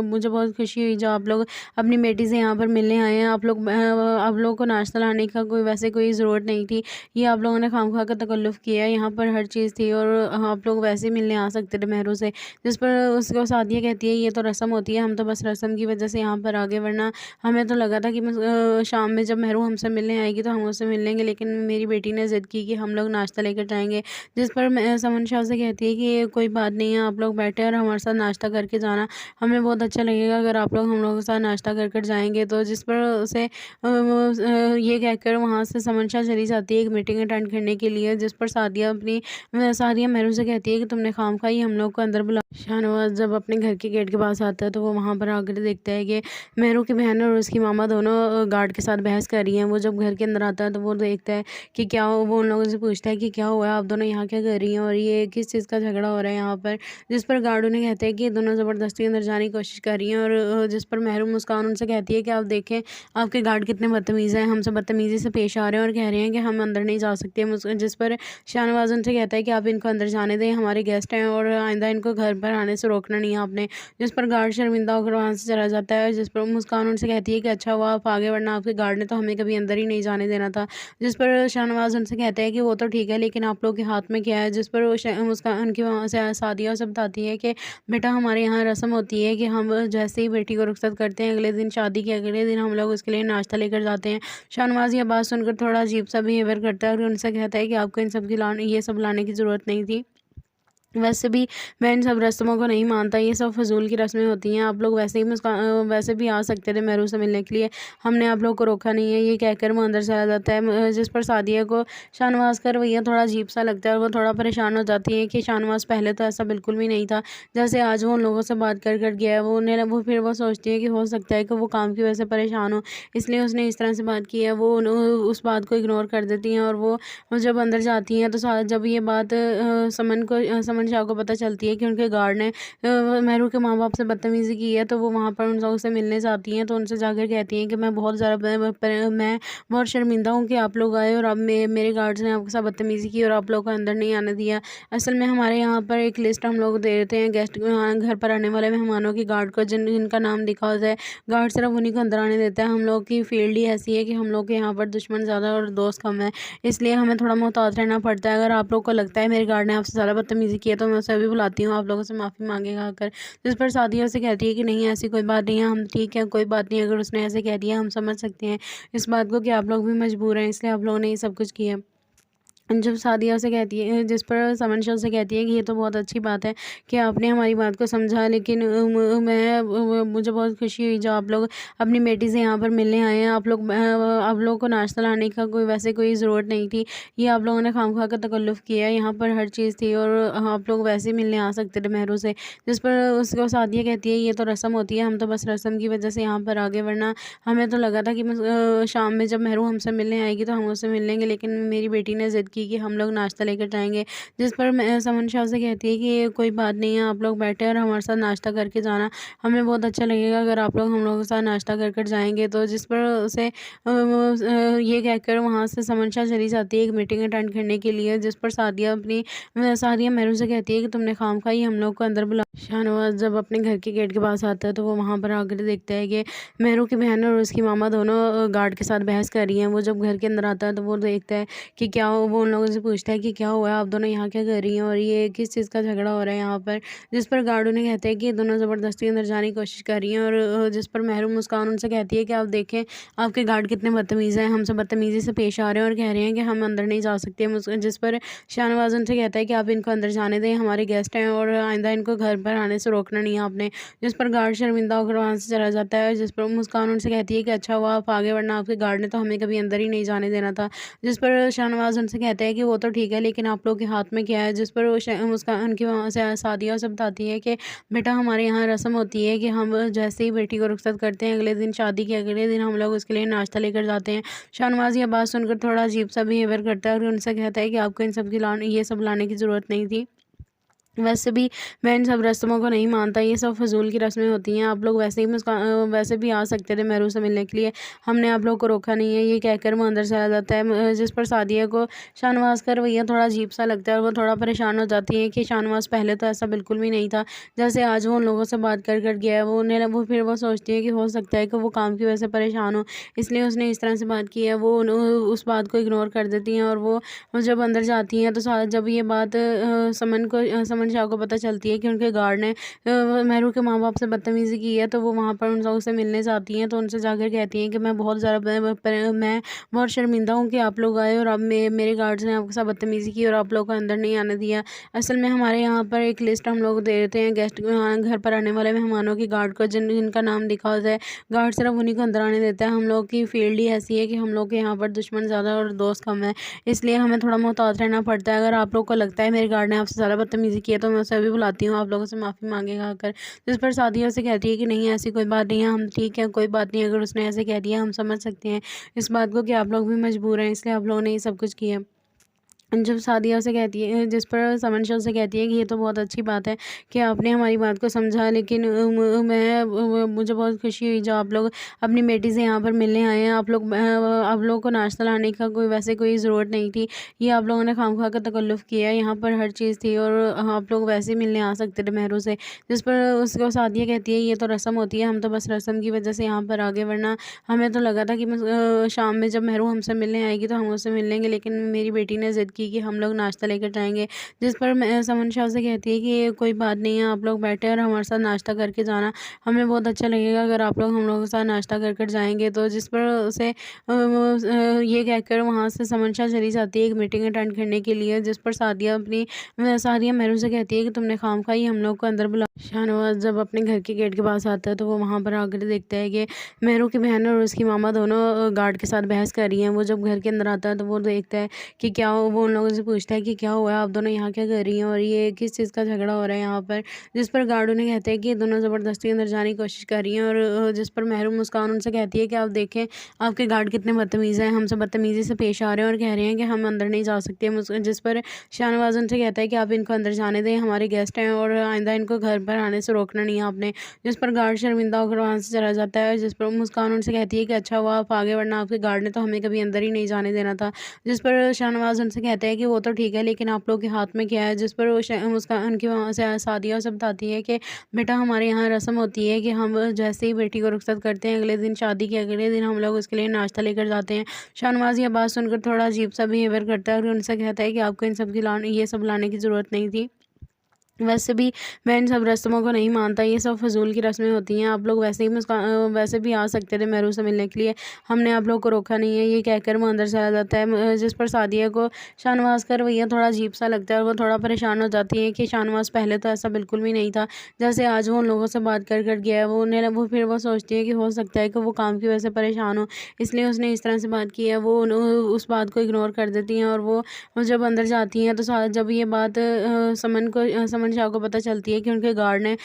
मुझे बहुत खुशी हुई जब आप लोग अपनी बेटी से यहाँ पर मिलने आए हैं। आप लोगों को नाश्ता लाने का कोई ज़रूरत नहीं थी, ये आप लोगों ने खामखा का तकल्लुफ़ किया है। यहाँ पर हर चीज़ थी और आप लोग वैसे ही मिलने आ सकते थे मेहरू से। जिस पर उसको सादिया कहती है ये तो रस्म होती है, हम तो बस रस्म की वजह से यहाँ पर आ गए, वरना हमें तो लगा था कि शाम में जब मेहरू हमसे मिलने आएगी तो हम उससे मिल लेंगे, लेकिन मेरी बेटी ने ज़िद की कि हम लोग नाश्ता लेकर जाएँगे। जिस पर समन शाह से कहती है कि कोई बात नहीं है, आप लोग बैठे और हमारे साथ नाश्ता करके जाना, हमें बहुत अच्छा लगेगा अगर आप लोग हम लोगों के साथ नाश्ता कर कर जाएँगे। तो जिस पर ये कहकर वहाँ से समन शाह चली जाती है एक मीटिंग अटेंड करने के लिए, जिस पर सादिया मेहरू से कहती है कि तुमने खामखा ही हम लोग को अंदर बुला। शाहनवाज़ जब अपने घर के गेट के पास आता है तो वो वहाँ पर आकर देखता है कि मेहरू की बहन और उसकी मामा दोनों गार्ड के साथ बहस कर रही हैं। वो जब घर के अंदर आता है तो वो देखता है कि वो उन लोगों से पूछता है कि क्या हुआ है, आप दोनों यहाँ क्या कर रही हैं और ये किस चीज़ का झगड़ा हो रहा है यहाँ पर। जिस पर गार्ड उन्हें कहते हैं कि ये दोनों ज़बरदस्ती अंदर जाने की कोशिश कर रही हैं, और जिस पर मेहरू मुस्कान उनसे कहती है कि आप देखें आपके गार्ड कितने बदतमीज़ हैं, हमसे बदतमीज़ी से पेश आ रहे हैं और कह रहे हैं कि हम अंदर नहीं जा सकते। जिस पर शाहनवाज़ उनसे कहता है कि आप इनको अंदर जाने दें, हमारे गेस्ट हैं और आइंदा इनको घर पर आने से रोकना नहीं है आपने। जिस पर गार्ड शर्मिंदा होकर वहाँ से चला जाता है, जिस पर मुस्कान उनसे कहती है कि अच्छा हुआ आप आगे, वरना आपके गार्ड ने तो हमें कभी अंदर ही नहीं जाने देना था। जिस पर शाहनवाज़ उनसे कहता है कि वो तो ठीक है, लेकिन आप लोग के हाथ में क्या है। जिस पर मुस्कान उनकी वहाँ से सादिया उसे बताती है कि बेटा हमारे यहाँ रस्म होती है कि हम जैसे ही बेटी को रुखसत करते हैं, अगले दिन शादी के अगले दिन हम लोग उसके लिए नाश्ता लेकर जाते हैं। शाहनवाज़ ये बात सुनकर थोड़ा अजीब सा बिहेवियर करता है और उनसे कहता है कि आपको इन सब की ये सब लाने की ज़रूरत नहीं थी। वैसे भी मैं इन सब रस्मों को नहीं मानता, ये सब फ़िज़ूल की रस्में होती हैं। आप लोग वैसे भी आ सकते थे मेहरू से मिलने के लिए, हमने आप लोगों को रोका नहीं है। ये कहकर वो अंदर चला जाता है। जिस पर सादिया को शाहनवाज़ का रवैया थोड़ा अजीब-सा लगता है और वो थोड़ा परेशान हो जाती है कि शाहनवाज़ पहले तो ऐसा बिल्कुल भी नहीं था। जैसे आज वो उन लोगों से बात कर कर गया है, वो सोचती है कि हो सकता है कि वो काम की वजह से परेशान हो, इसलिए उसने इस तरह से बात की है। वो उस बात को इग्नोर कर देती हैं और वो जब अंदर जाती हैं तो जब ये बात समन समन शाह को पता चलती है कि उनके गार्ड ने मेहरू के माँ बाप से बदतमीज़ी की है, तो वो वहाँ पर उन लोगों से मिलने जाती हैं। तो उनसे जाकर कहती हैं कि मैं बहुत बहुत शर्मिंदा हूँ कि आप लोग आए और अब मेरे गार्ड्स ने आपके साथ बदतमीज़ी की और आप लोगों को अंदर नहीं आने दिया। असल में हमारे यहाँ पर एक लिस्ट हम लोग दे देते हैं गेस्ट घर पर आने वाले मेहमानों की गार्ड को, जिनका नाम लिखा होता है। गार्ड सिर्फ उन्हीं को अंदर आने देता है। हम लोग की फील्ड ही ऐसी है कि हम लोग के यहाँ पर दुश्मन ज़्यादा और दोस्त कम है, इसलिए हमें थोड़ा मोहतात रहना पड़ता है। अगर आप लोग को लगता है मेरे गार्ड ने आपसे ज़्यादा बदतमीज़ी की है, तो मैं उसे अभी बुलाती हूँ, आप लोगों से माफ़ी मांगेगा आकर। जिस पर सादिया से कहती है कि नहीं, ऐसी कोई बात नहीं है, हम ठीक है, कोई बात नहीं। अगर उसने ऐसे कह दिया हम समझ सकते हैं इस बात को कि आप लोग भी मजबूर हैं, इसलिए आप लोगों ने ये सब कुछ किया। जब सादिया से कहती है, जिस पर समन शाह से कहती है कि ये तो बहुत अच्छी बात है कि आपने हमारी बात को समझा, लेकिन मुझे बहुत खुशी हुई जो आप लोग अपनी बेटी से यहाँ पर मिलने आए हैं। आप लोगों को नाश्ता लाने का वैसे कोई ज़रूरत नहीं थी, ये आप लोगों ने खामखा का तकल्लुफ़ किया है। यहाँ पर हर चीज़ थी और आप लोग वैसे ही मिलने आ सकते थे मेहरू से। जिस पर उसको सादिया कहती है ये तो रस्म होती है, हम तो बस रस्म की वजह से यहाँ पर आ गए, वरना हमें तो लगा था कि शाम में जब मेहरू हमसे मिलने आएगी तो हम उससे मिल लेंगे, लेकिन मेरी बेटी ने ज़िद कि हम लोग नाश्ता लेकर जाएंगे। जिस पर समन शाह से कहती है कि कोई बात नहीं है, आप लोग बैठे और हमारे साथ नाश्ता करके जाना, हमें बहुत अच्छा लगेगा अगर आप लोग हम लोगों के साथ नाश्ता कर जाएंगे। तो जिस पर उसे ये कहकर वहाँ से समन शाह चली जाती है एक मीटिंग अटेंड करने के लिए। जिस पर सादिया मेहरू से कहती है कि तुमने खामखा ही हम लोग को अंदर बुला। शाहनवाज जब अपने घर के गेट के पास आता है तो वो वहाँ पर आकर देखता है कि मेहरू की बहन और उसकी मामा दोनों गार्ड के साथ बहस कर रही हैं। वो जब घर के अंदर आता है तो वो देखता है कि क्या वो उन लोगों से पूछता है कि क्या हुआ है, आप दोनों यहाँ क्या कर रही हैं और ये किस चीज़ का झगड़ा हो रहा है यहाँ पर। जिस पर गार्ड उन्हें कहते हैं कि ये दोनों ज़बरदस्ती अंदर जाने की कोशिश कर रही हैं और जिस पर मेहरू मुस्कान उनसे कहती है कि आप देखें आपके गार्ड कितने बदतमीज़ हैं, हमसे बदतमीज़ी से पेश आ रहे हैं और कह रहे हैं कि हम अंदर नहीं जा सकते। जिस पर शाहनवाज उनसे कहता है कि आप इनको अंदर जाने दें, हमारे गेस्ट हैं और आइंदा इनको घर पर आने से रोकना नहीं है आपने। जिस पर गार्ड शर्मिंदा होकर वहाँ से चला जाता है। जिस पर मुस्कान उनसे कहती है कि अच्छा हुआ आप आगे, वरना आपके गार्ड ने तो हमें कभी अंदर ही नहीं जाने देना था। जिस पर शाहनवाज उनसे कहता है कि वो तो ठीक है, लेकिन आप लोग के हाथ में क्या है। जिस पर मुस्कान उनकी वहाँ से सादिया से बताती है कि बेटा हमारे यहाँ रस्म होती है कि हम जैसे ही बेटी को रुखसत करते हैं अगले दिन, शादी के अगले दिन हम लोग उसके लिए नाश्ता लेकर जाते हैं। शाहनवाज ये बात सुनकर थोड़ा अजीब सा बिहेवियर करता है और उनसे कहता है कि आपको इन सब की ये सब लाने की ज़रूरत नहीं थी। वैसे भी मैं इन सब रस्मों को नहीं मानता, ये सब फ़िज़ूल की रस्में होती हैं। आप लोग वैसे भी आ सकते थे मेहरू से मिलने के लिए, हमने आप लोगों को रोका नहीं है। ये कहकर वो अंदर चला जाता है। जिस पर सादिया को शाहनवाज का रवैया थोड़ा अजीब सा लगता है और वो थोड़ा परेशान हो जाती है कि शाहनवाज पहले तो ऐसा बिल्कुल भी नहीं था, जैसे आज वो उन लोगों से बात कर गया है। वो सोचती है कि हो सकता है कि वो काम की वजह से परेशान हो, इसलिए उसने इस तरह से बात की है। वो उस बात को इग्नोर कर देती हैं और वो जब अंदर जाती हैं तो जब ये बात समन शाह को पता चलती है कि उनके गार्ड ने मेहरू के माँ बाप से बदतमीज़ी की है, तो वो वहाँ पर उन लोगों से मिलने जाती हैं। तो उनसे जाकर कहती हैं कि मैं बहुत शर्मिंदा हूँ कि आप लोग आए और अब मेरे गार्ड्स ने आपके साथ बदतमीज़ी की और आप लोगों को अंदर नहीं आने दिया। असल में हमारे यहाँ पर एक लिस्ट हम लोग दे देते हैं घर पर आने वाले मेहमानों की गार्ड को, जिनका नाम लिखा होता है। गार्ड सिर्फ उन्हीं को अंदर आने देता है। हम लोग की फील्ड ही ऐसी है कि हम लोग के यहाँ पर दुश्मन ज़्यादा और दोस्त कम है, इसलिए हमें थोड़ा मोहतात रहना पड़ता है। अगर आप लोग को लगता है मेरे गार्ड ने आपसे ज़्यादा बदतमीज़ी की है, तो मैं उसे अभी बुलाती हूँ, आप लोगों से माफ़ी मांगेगा आकर। जिस पर सादिया से कहती है कि नहीं, ऐसी कोई बात नहीं है, हम ठीक है, कोई बात नहीं। अगर उसने ऐसे कह दिया हम समझ सकते हैं इस बात को कि आप लोग भी मजबूर हैं, इसलिए आप लोगों ने ये सब कुछ किया। जब सादिया से कहती है, जिस पर समन शाह से कहती है कि ये तो बहुत अच्छी बात है कि आपने हमारी बात को समझा, लेकिन मुझे बहुत खुशी हुई जो आप लोग अपनी बेटी से यहाँ पर मिलने आए हैं। आप लोगों को नाश्ता लाने का वैसे कोई ज़रूरत नहीं थी, ये आप लोगों ने खामखा का तकल्लुफ़ किया है। यहाँ पर हर चीज़ थी और आप लोग वैसे ही मिलने आ सकते थे मेहरू से। जिस पर उसको सादिया कहती है ये तो रस्म होती है, हम तो बस रस्म की वजह से यहाँ पर आ गए, वरना हमें तो लगा था कि शाम में जब मेहरू हमसे मिलने आएगी तो हम उससे मिल लेंगे, लेकिन मेरी बेटी ने ज़िद कि हम लोग नाश्ता लेकर जाएंगे। जिस पर समन शाह से कहती है कि कोई बात नहीं है, आप लोग बैठे और हमारे साथ नाश्ता करके जाना, हमें बहुत अच्छा लगेगा अगर आप लोग हम लोगों के साथ नाश्ता कर जाएंगे। तो जिस पर उसे ये कहकर वहाँ से समन शाह चली जाती है एक मीटिंग अटेंड करने के लिए। जिस पर सादिया मेहरू से कहती है कि तुमने खामखा ही हम लोग को अंदर बुला। शाहनवाज जब अपने घर के गेट के पास आता है तो वो वहाँ पर आकर देखता है कि मेहरू की बहन और उसकी मामा दोनों गार्ड के साथ बहस कर रही हैं। वो जब घर के अंदर आता है तो वो देखता है कि क्या वो उन लोगों से पूछता है कि क्या हुआ है, आप दोनों यहाँ क्या कर रही हैं और ये किस चीज़ का झगड़ा हो रहा है यहाँ पर। जिस पर गार्ड उन्हें कहते हैं कि ये दोनों ज़बरदस्ती अंदर जाने की कोशिश कर रही हैं, और जिस पर महरून मुस्कान उनसे कहती है कि आप देखें आपके गार्ड कितने बदतमीज़ हैं, हमसे बदतमीज़ी से पेश आ रहे हैं और कह रहे हैं कि हम अंदर नहीं जा सकते। जिस पर शाहनवाज उनसे कहता है कि आप इनको अंदर जाने दें, हमारे गेस्ट हैं और आइंदा इनको घर पर आने से रोकना नहीं है आपने। जिस पर गार्ड शर्मिंदा होकर वहाँ से चला जाता है, जिस पर मुस्कान उनसे कहती है कि अच्छा हुआ आप आ गए, वरना आपके गार्ड ने तो हमें कभी अंदर ही नहीं जाने देना था। जिस पर शाहनवाज उनसे कहते हैं कि वो तो ठीक है, लेकिन आप लोग के हाथ में क्या है। जिस पर वो मुस्कान उनकी वहाँ से सादिया उसे बताती है कि बेटा हमारे यहाँ रस्म होती है कि हम जैसे ही बेटी को रुखसत करते हैं, अगले दिन शादी के अगले दिन हम लोग उसके लिए नाश्ता लेकर जाते हैं। शाहनवाज ये बात सुनकर थोड़ा अजीब सा बिहेवियर करता है और उनसे कहता है कि आपको इन सब की ये सब लाने की ज़रूरत नहीं थी। वैसे भी मैं इन सब रस्मों को नहीं मानता, ये सब फ़िज़ूल की रस्में होती हैं। आप लोग वैसे भी आ सकते थे महरू से मिलने के लिए, हमने आप लोग को रोका नहीं है। ये कहकर वो अंदर चला जाता है। जिस पर सादिया को शाहनवाज का रवैया थोड़ा अजीब सा लगता है और वो थोड़ा परेशान हो जाती है कि शाहनवाज पहले तो ऐसा बिल्कुल भी नहीं था। जैसे आज वो उन लोगों से बात कर गया है, वो फिर वो सोचती है कि हो सकता है कि वो काम की वजह से परेशान हो, इसलिए उसने इस तरह से बात की है। वो उस बात को इग्नोर कर देती हैं और वो जब अंदर जाती हैं तो जब ये बात समन शाह को पता चलती है कि उनके गार्ड ने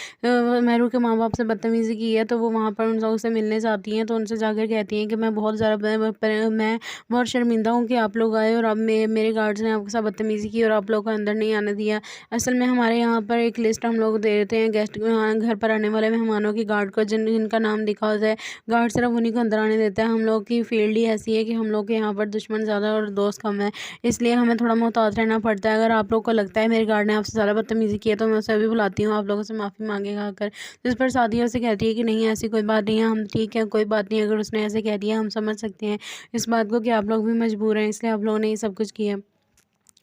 महरू के माँ बाप से बदतमीज़ी की है, तो वो वहाँ पर उन लोगों से मिलने जाती हैं। तो उनसे जाकर कहती हैं कि मैं बहुत शर्मिंदा हूँ कि आप लोग आए और अब मेरे गार्ड्स ने आपके साथ बदतमीज़ी की और आप लोग को अंदर नहीं आने दिया। असल में हमारे यहाँ पर एक लिस्ट हम लोग दे देते हैं गेस्ट घर पर आने वाले मेहमानों की, गार्ड को जिनका नाम लिखा होता है, गार्ड सिर्फ उन्हीं को अंदर आने देता है। हम लोग की फील्ड ही ऐसी है कि हम लोग के यहाँ पर दुश्मन ज़्यादा और दोस्त कम है, इसलिए हमें थोड़ा मोहतात रहना पड़ता है। अगर आप लोग को लगता है मेरे गार्ड ने आपसे ज़्यादा बदतमीज़ी की है, तो मैं उसे अभी बुलाती हूँ, आप लोगों से माफ़ी मांगेगा आकर। जिस पर सादिया उसे कहती है कि नहीं ऐसी कोई बात नहीं है, हम ठीक है, कोई बात नहीं। अगर उसने ऐसे कह दिया हम समझ सकते हैं इस बात को कि आप लोग भी मजबूर हैं, इसलिए आप लोगों ने ये सब कुछ किया।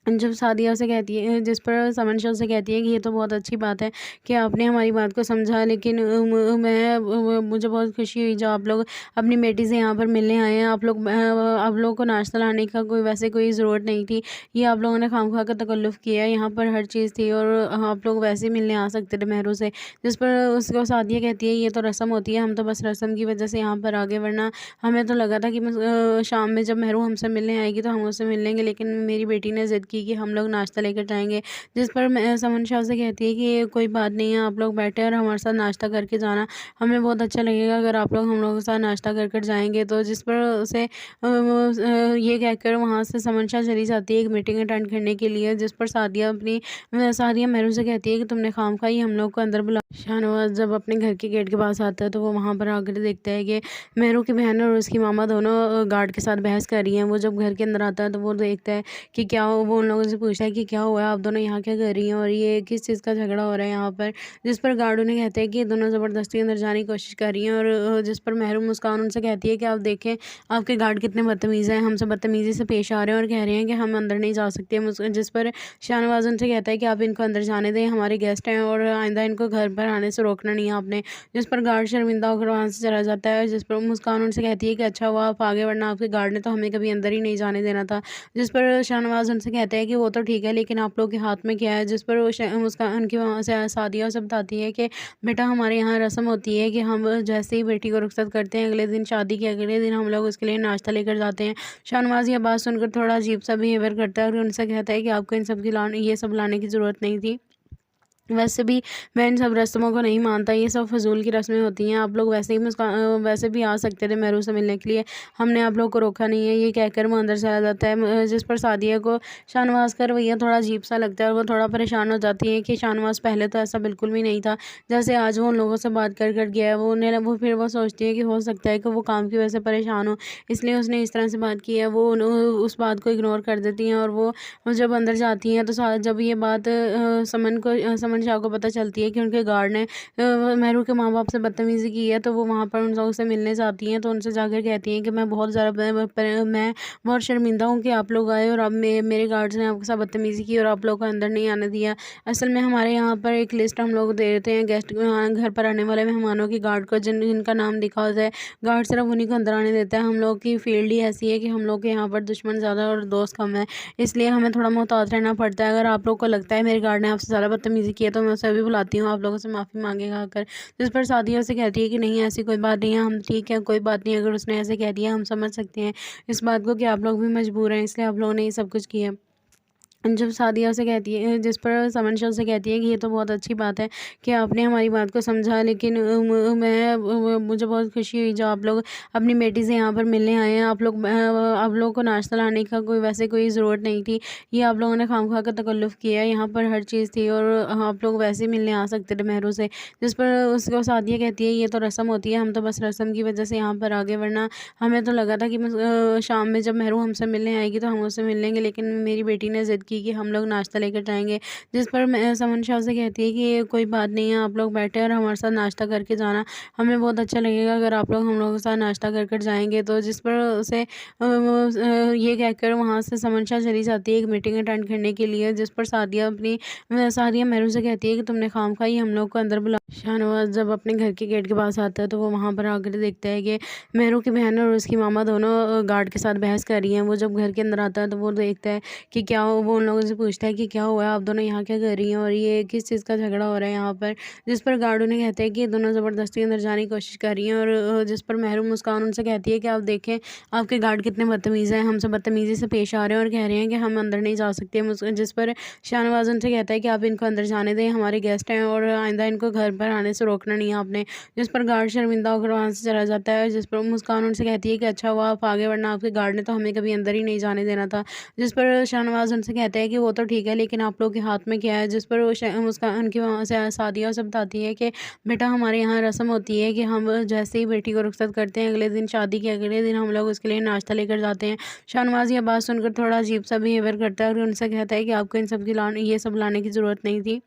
जब सादिया उसे कहती है, जिस पर समन से कहती है कि ये तो बहुत अच्छी बात है कि आपने हमारी बात को समझा, लेकिन मुझे बहुत खुशी हुई जब आप लोग अपनी बेटी से यहाँ पर मिलने आए हैं। आप लोगों को नाश्ता लाने का वैसे कोई ज़रूरत नहीं थी, ये आप लोगों ने खामखा का तकल्लुफ़ किया है। यहाँ पर हर चीज़ थी और आप लोग वैसे ही मिलने आ सकते थे महरू से। जिस पर उसको सादिया कहती है ये तो रस्म होती है, हम तो बस रस्म की वजह से यहाँ पर आ गए, वरना हमें तो लगा था कि शाम में जब महरू हमसे मिलने आएगी तो हम उससे मिल लेंगे, लेकिन मेरी बेटी ने ज़िद की कि हम लोग नाश्ता लेकर जाएंगे। जिस पर समन शाह से कहती है कि ये कोई बात नहीं है, आप लोग बैठे और हमारे साथ नाश्ता करके जाना, हमें बहुत अच्छा लगेगा अगर आप लोग हम लोगों के साथ नाश्ता कर जाएंगे। तो जिस पर उसे ये कहकर वहाँ से समन शाह चली जाती है एक मीटिंग अटेंड करने के लिए। जिस पर सादिया महरू से कहती है कि तुमने खामखा ही हम लोग को अंदर बुला। शाहनवाज जब अपने घर के गेट के पास आता है तो वो वहाँ पर आकर देखता है कि महरू की बहन और उसकी मामा दोनों गार्ड के साथ बहस कर रही हैं। वो जब घर के अंदर आता है तो वो देखता है कि वो उन लोगों से पूछता है कि क्या हुआ है, आप दोनों यहाँ क्या कर रही हैं और ये किस चीज़ का झगड़ा हो रहा है यहाँ पर। जिस पर गार्ड उन्हें कहते हैं कि ये दोनों ज़बरदस्ती अंदर जाने की कोशिश कर रही हैं, और जिस पर महरून मुस्कान उनसे कहती है कि आप देखें आपके गार्ड कितने बदतमीज़ हैं, हमसे बदतमीज़ी से पेश आ रहे हैं और कह रहे हैं कि हम अंदर नहीं जा सकते। जिस पर शाहनवाज उनसे कहता है कि आप इनको अंदर जाने दें, हमारे गेस्ट हैं और आइंदा इनको घर पर आने से रोकना नहीं है आपने। जिस पर गार्ड शर्मिंदा होकर वहाँ से चला जाता है, जिस पर मुस्कान उनसे कहती है कि अच्छा हुआ आप आ गए, वरना आपके गार्ड ने तो हमें कभी अंदर ही नहीं जाने देना था। जिस पर शाहनवाज उनसे कहता है कि वो तो ठीक है, लेकिन आप लोग के हाथ में क्या है। जिस पर उनकी वहाँ से सादिया उसे बताती है कि बेटा हमारे यहाँ रस्म होती है कि हम जैसे ही बेटी को रुखसत करते हैं, अगले दिन शादी के अगले दिन हम लोग उसके लिए नाश्ता लेकर जाते हैं। शाहनवाज ये बात सुनकर थोड़ा अजीब सा बिहेवियर करता है और उनसे कहता है कि आपको इन सब की ये सब लाने की ज़रूरत नहीं थी। वैसे भी मैं इन सब रस्मों को नहीं मानता, ये सब फ़िज़ूल की रस्में होती हैं। आप लोग वैसे भी आ सकते थे महरू से मिलने के लिए, हमने आप लोग को रोका नहीं है। ये कहकर वो अंदर चला जाता है। जिस पर सादिया को शाहनवाज का रवैया थोड़ा अजीब सा लगता है और वो थोड़ा परेशान हो जाती है कि शाहनवाज पहले तो ऐसा बिल्कुल भी नहीं था। जैसे आज वो उन लोगों से बात कर गया है, वो फिर वो सोचती है कि हो सकता है कि वो काम की वजह से परेशान हो, इसलिए उसने इस तरह से बात की है। वो उस बात को इग्नोर कर देती हैं और वो जब अंदर जाती हैं तो जब ये बात समन शाह को पता चलती है कि उनके गार्ड ने महरू के माँ बाप से बदतमीज़ी की है, तो वो वहाँ पर उन लोगों से मिलने जाती हैं। तो उनसे जाकर कहती हैं कि मैं बहुत शर्मिंदा हूँ कि आप लोग आए और अब मेरे गार्ड्स ने आपके साथ बदतमीज़ी की और आप लोग को अंदर नहीं आने दिया। असल में हमारे यहाँ पर एक लिस्ट हम लोग दे देते हैं घर पर आने वाले मेहमानों की, गार्ड को जिनका नाम लिखा होता है, गार्ड सिर्फ उन्हीं को अंदर आने देता है। हम लोग की फील्ड ही ऐसी है कि हम लोग के यहाँ पर दुश्मन ज़्यादा और दोस्त कम है, इसलिए हमें थोड़ा मोहतात रहना पड़ता है। अगर आप लोग को लगता है मेरे गार्ड ने आपसे ज़्यादा बदतमीज़ी की है, तो मैं उसे अभी बुलाती हूँ, आप लोगों से माफ़ी मांगेगा आकर। जिस पर सादिया उसे कहती है कि नहीं ऐसी कोई बात नहीं है, हम ठीक है, कोई बात नहीं। अगर उसने ऐसे कह दिया हम समझ सकते हैं इस बात को कि आप लोग भी मजबूर हैं, इसलिए आप लोगों ने ये सब कुछ किया। जब सादिया से कहती है, जिस पर समंशा से कहती है कि ये तो बहुत अच्छी बात है कि आपने हमारी बात को समझा, लेकिन मुझे बहुत खुशी हुई जो आप लोग अपनी बेटी से यहाँ पर मिलने आए हैं। आप लोगों को नाश्ता लाने का वैसे कोई ज़रूरत नहीं थी। ये आप लोगों ने खामखा का तकल्लुफ़ किया है, यहाँ पर हर चीज़ थी और आप लोग वैसे ही मिलने आ सकते थे मेहरू से। जिस पर उसको सादिया कहती है ये तो रस्म होती है, हम तो बस रस्म की वजह से यहाँ पर आ गए, वरना हमें तो लगा था कि शाम में जब मेहरू हमसे मिलने आएगी तो हम उससे मिल लेंगे, लेकिन मेरी बेटी ने ज़िद की कि हम लोग नाश्ता लेकर जाएँगे। जिस पर समन शाह से कहती है कि ये कोई बात नहीं है, आप लोग बैठे और हमारे साथ नाश्ता करके जाना, हमें बहुत अच्छा लगेगा अगर आप लोग हम लोगों के साथ नाश्ता कर कर जाएँगे। तो जिस पर उसे ये कहकर वहाँ से समन शाह चली जाती है एक मीटिंग अटेंड करने के लिए, जिस पर सादिया मेहरू से कहती है कि तुमने खामखा ही हम लोग को अंदर बुला। शाहनवाज़ जब अपने घर के गेट के पास आता है तो वो वहाँ पर आकर देखता है कि मेहरू की बहन और उसकी मामा दोनों गार्ड के साथ बहस कर रही हैं। वो जब घर के अंदर आता है तो वो देखता है कि क्या वो उन लोगों से पूछता है कि क्या हुआ है, आप दोनों यहाँ क्या कर रही हैं और ये किस चीज़ का झगड़ा हो रहा है यहाँ पर। जिस पर गार्ड उन्हें कहते हैं कि ये दोनों ज़बरदस्ती अंदर जाने की कोशिश कर रही हैं, और जिस पर मेहरू मुस्कान उनसे कहती है कि आप देखें आपके गार्ड कितने बदतमीज़ हैं, हमसे बदतमीज़ी से पेश आ रहे हैं और कह रहे हैं कि हम अंदर नहीं जा सकते। जिस पर शाहनवाज़ उनसे कहता है कि आप इनको अंदर जाने दें, हमारे गेस्ट हैं और आइंदा इनको घर पर आने से रोकना नहीं है आपने। जिस पर गार्ड शर्मिंदा होकर वहाँ से चला जाता है, जिस पर मुस्कान उनसे कहती है कि अच्छा हुआ आप आ गए, वरना आपके गार्ड ने तो हमें कभी अंदर ही नहीं जाने देना था। जिस पर शाहनवाज़ उनसे कहता है कि वो तो ठीक है, लेकिन आप लोग के हाथ में क्या है। जिस पर वो मुस्कान उनकी वहाँ से सादिया उसे बताती है कि बेटा हमारे यहाँ रस्म होती है कि हम जैसे ही बेटी को रुखसत करते हैं, अगले दिन शादी के अगले दिन हम लोग उसके लिए नाश्ता लेकर जाते हैं। शाहनवाज़ ये बात सुनकर थोड़ा अजीब सा बिहेवियर करता है और उनसे कहता है कि आपको इन सब की ये सब लाने की ज़रूरत नहीं थी।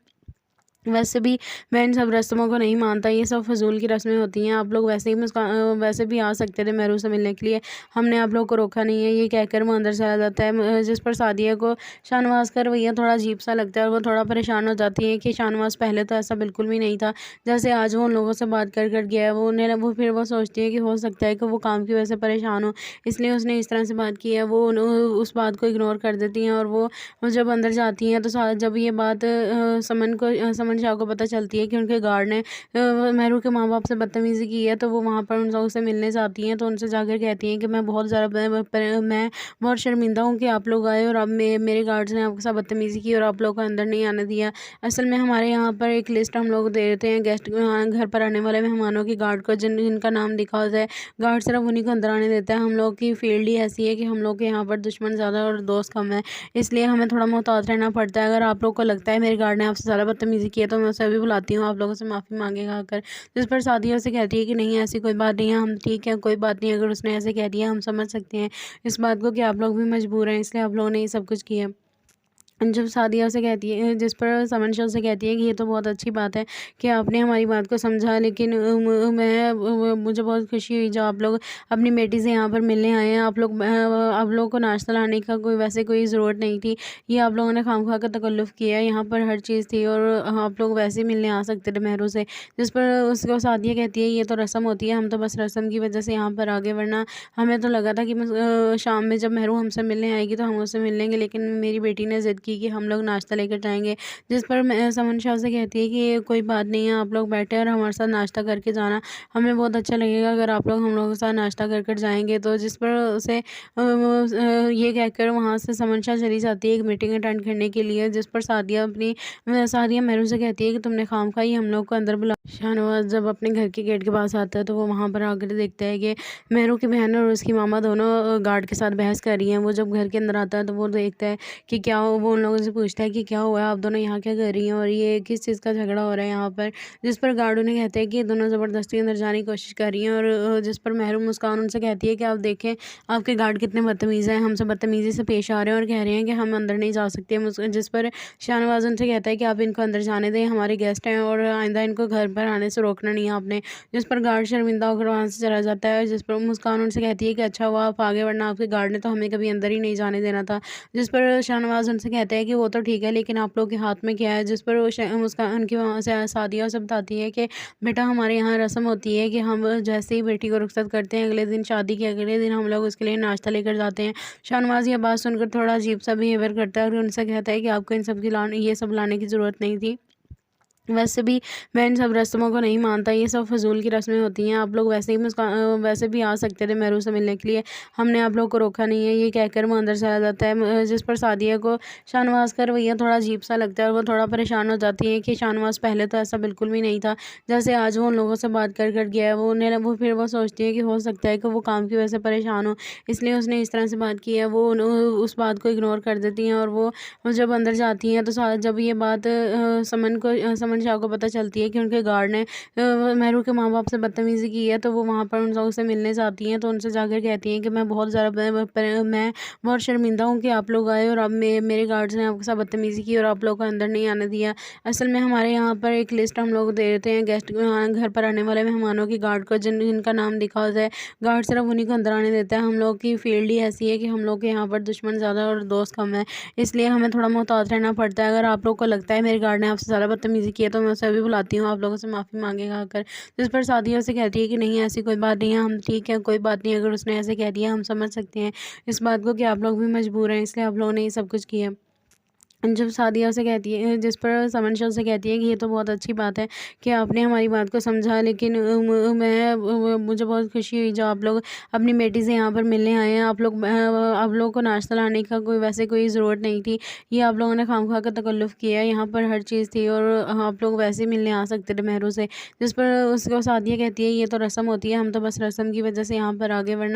वैसे भी मैं इन सब रस्मों को नहीं मानता, ये सब फ़िज़ूल की रस्में होती हैं। आप लोग वैसे भी आ सकते थे मेहरू से मिलने के लिए, हमने आप लोग को रोका नहीं है। ये कहकर वो अंदर चला जाता है। जिस पर सादिया को शाहनवाज़ का रवैया थोड़ा अजीब-सा लगता है और वो थोड़ा परेशान हो जाती है कि शाहनवाज़ पहले तो ऐसा बिल्कुल भी नहीं था। जैसे आज वो उन लोगों से बात कर कर गया है, वो सोचती है कि हो सकता है कि वो काम की वजह से परेशान हो, इसलिए उसने इस तरह से बात की है। वो उस बात को इग्नोर कर देती हैं और वो जब अंदर जाती हैं तो जब ये बात समन शाह को पता चलती है कि उनके गार्ड ने मेहरू के माँ-बाप से बदतमीज़ी की है, तो वो वहाँ पर उन लोगों से मिलने जाती हैं। तो उनसे जाकर कहती हैं कि मैं बहुत शर्मिंदा हूँ कि आप लोग आए और अब मेरे गार्ड्स ने आपके साथ बदतमीज़ी की और आप लोगों को अंदर नहीं आने दिया। असल में हमारे यहाँ पर एक लिस्ट हम लोग दे देते हैं गेस्ट घर पर आने वाले मेहमानों की, गार्ड को जिनका नाम लिखा होता है, गार्ड सिर्फ उन्हीं को अंदर आने देता है। हम लोग की फील्ड ही ऐसी है कि हम लोग के यहाँ पर दुश्मन ज़्यादा और दोस्त कम है, इसलिए हमें थोड़ा मोहतात रहना पड़ता है। अगर आप लोग को लगता है मेरे गार्ड ने आपसे ज़्यादा बदतमीज़ी की है तो मैं उसे अभी बुलाती हूँ, आप लोगों से माफ़ी मांगेगा आकर। जिस पर सादिया उसे कहती है कि नहीं ऐसी कोई बात नहीं है, हम ठीक है, कोई बात नहीं, अगर उसने ऐसे कह दिया हम समझ सकते हैं इस बात को कि आप लोग भी मजबूर हैं, इसलिए आप लोगों ने ये सब कुछ किया। जब सादिया से कहती है, जिस पर समंशा से कहती है कि ये तो बहुत अच्छी बात है कि आपने हमारी बात को समझा, लेकिन मुझे बहुत खुशी हुई जो आप लोग अपनी बेटी से यहाँ पर मिलने आए हैं। आप लोगों को नाश्ता लाने का वैसे कोई ज़रूरत नहीं थी। ये आप लोगों ने खामखा का तकल्लुफ़ किया है, यहाँ पर हर चीज़ थी और आप लोग वैसे ही मिलने आ सकते थे मेहरू से। जिस पर उसको सादिया कहती है ये तो रस्म होती है, हम तो बस रस्म की वजह से यहाँ पर आ गए, वरना हमें तो लगा था कि शाम में जब मेहरू हमसे मिलने आएगी तो हम उससे मिल लेंगे, लेकिन मेरी बेटी ने ज़िद की कि हम लोग नाश्ता लेकर जाएँगे। जिस पर समन शाह से कहती है कि ये कोई बात नहीं है, आप लोग बैठे और हमारे साथ नाश्ता करके जाना, हमें बहुत अच्छा लगेगा अगर आप लोग हम लोगों के साथ नाश्ता कर कर जाएँगे। तो जिस पर उसे ये कहकर वहाँ से समन शाह चली जाती है एक मीटिंग अटेंड करने के लिए, जिस पर सादिया मेहरू से कहती है कि तुमने खामखा ही हम लोग को अंदर बुला। शाहनवाज़ जब अपने घर के गेट के पास आता है तो वो वहाँ पर आकर देखता है कि मेहरू की बहन और उसकी मामा दोनों गार्ड के साथ बहस कर रही हैं। वो जब घर के अंदर आता है तो वो देखता है कि वो उन लोगों से पूछता है कि क्या हुआ है, आप दोनों यहाँ क्या कर रही हैं और ये किस चीज़ का झगड़ा हो रहा है यहाँ पर। जिस पर गार्ड उन्हें कहते हैं कि ये दोनों ज़बरदस्ती अंदर जाने की कोशिश कर रही हैं, और जिस पर मेहरू मुस्कान उनसे कहती है कि आप देखें आपके गार्ड कितने बदतमीज़ हैं, हमसे बदतमीज़ी से पेश आ रहे हैं और कह रहे हैं कि हम अंदर नहीं जा सकते। जिस पर शाहनवाज़ उनसे कहता है कि आप इनको अंदर जाने दें, हमारे गेस्ट हैं और आइंदा इनको घर पर आने से रोकना नहीं है आपने। जिस पर गार्ड शर्मिंदा होकर वहाँ से चला जाता है, जिस पर मुस्कान उनसे कहती है कि अच्छा हुआ आप आ गए, वरना आपके गार्ड ने तो हमें कभी अंदर ही नहीं जाने देना था। जिस पर शाहनवाज़ उनसे कहता है कि वो तो ठीक है, लेकिन आप लोग के हाथ में क्या है। जिस पर मुस्कान उनकी वहाँ से सादिया उसे बताती है कि बेटा हमारे यहाँ रस्म होती है कि हम जैसे ही बेटी को रुखसत करते हैं, अगले दिन शादी के अगले दिन हम लोग उसके लिए नाश्ता लेकर जाते हैं। शाहनवाज़ ये बात सुनकर थोड़ा अजीब सा बिहेवियर करता है और उनसे कहता है कि आपको इन सब की ये सब लाने की ज़रूरत नहीं थी। वैसे भी मैं इन सब रस्मों को नहीं मानता, ये सब फ़िज़ूल की रस्में होती हैं। आप लोग वैसे भी आ सकते थे मेहरू से मिलने के लिए, हमने आप लोग को रोका नहीं है। ये कहकर वो अंदर चला जाता है। जिस पर सादिया को शाहनवाज़ का रवैया थोड़ा अजीब-सा लगता है और वो थोड़ा परेशान हो जाती है कि शाहनवाज़ पहले तो ऐसा बिल्कुल भी नहीं था। जैसे आज वो उन लोगों से बात कर कर गया है, वो सोचती है कि हो सकता है कि वो काम की वजह से परेशान हो, इसलिए उसने इस तरह से बात की है। वो उस बात को इग्नोर कर देती हैं और वो जब अंदर जाती हैं तो जब ये बात समन शाह को पता चलती है कि उनके गार्ड ने मेहरू के माँ बाप से बदतमीज़ी की है, तो वो वहाँ पर उन लोगों से मिलने जाती हैं। तो उनसे जाकर कहती हैं कि मैं बहुत शर्मिंदा हूँ कि आप लोग आए और अब मेरे गार्ड्स ने आपके साथ बदतमीज़ी की और आप लोग को अंदर नहीं आने दिया। असल में हमारे यहाँ पर एक लिस्ट हम लोग दे देते हैं गेस्ट घर पर आने वाले मेहमानों की, गार्ड को जिनका नाम लिखा होता है, गार्ड सिर्फ उन्हीं को अंदर आने देता है। हम लोग की फील्ड ही ऐसी है कि हम लोग के यहाँ पर दुश्मन ज़्यादा और दोस्त कम है, इसलिए हमें थोड़ा मोहतात रहना पड़ता है। अगर आप लोग को लगता है मेरे गार्ड ने आपसे ज़्यादा बदतमीज़ी की है तो मैं उसे अभी बुलाती हूँ, आप लोगों से माफ़ी मांगेगा आकर। जिस पर सादिया उसे कहती है कि नहीं, ऐसी कोई बात नहीं है, हम ठीक है, कोई बात नहीं। अगर उसने ऐसे कह दिया हम समझ सकते हैं इस बात को कि आप लोग भी मजबूर हैं, इसलिए आप लोगों ने ये सब कुछ किया। जब सादिया से कहती है, जिस पर समन शाह से कहती है कि ये तो बहुत अच्छी बात है कि आपने हमारी बात को समझा, लेकिन मुझे बहुत खुशी हुई जो आप लोग अपनी बेटी से यहाँ पर मिलने आए हैं। आप लोग को नाश्ता लाने का वैसे कोई ज़रूरत नहीं थी, ये आप लोगों ने खामखा का तकल्लुफ़ किया है। यहाँ पर हर चीज़ थी और आप लोग वैसे ही मिलने आ सकते थे मेहरू से। जिस पर उसको सादिया कहती है ये तो रस्म होती है, हम तो बस रस्म की वजह से यहाँ पर आ गए, वरना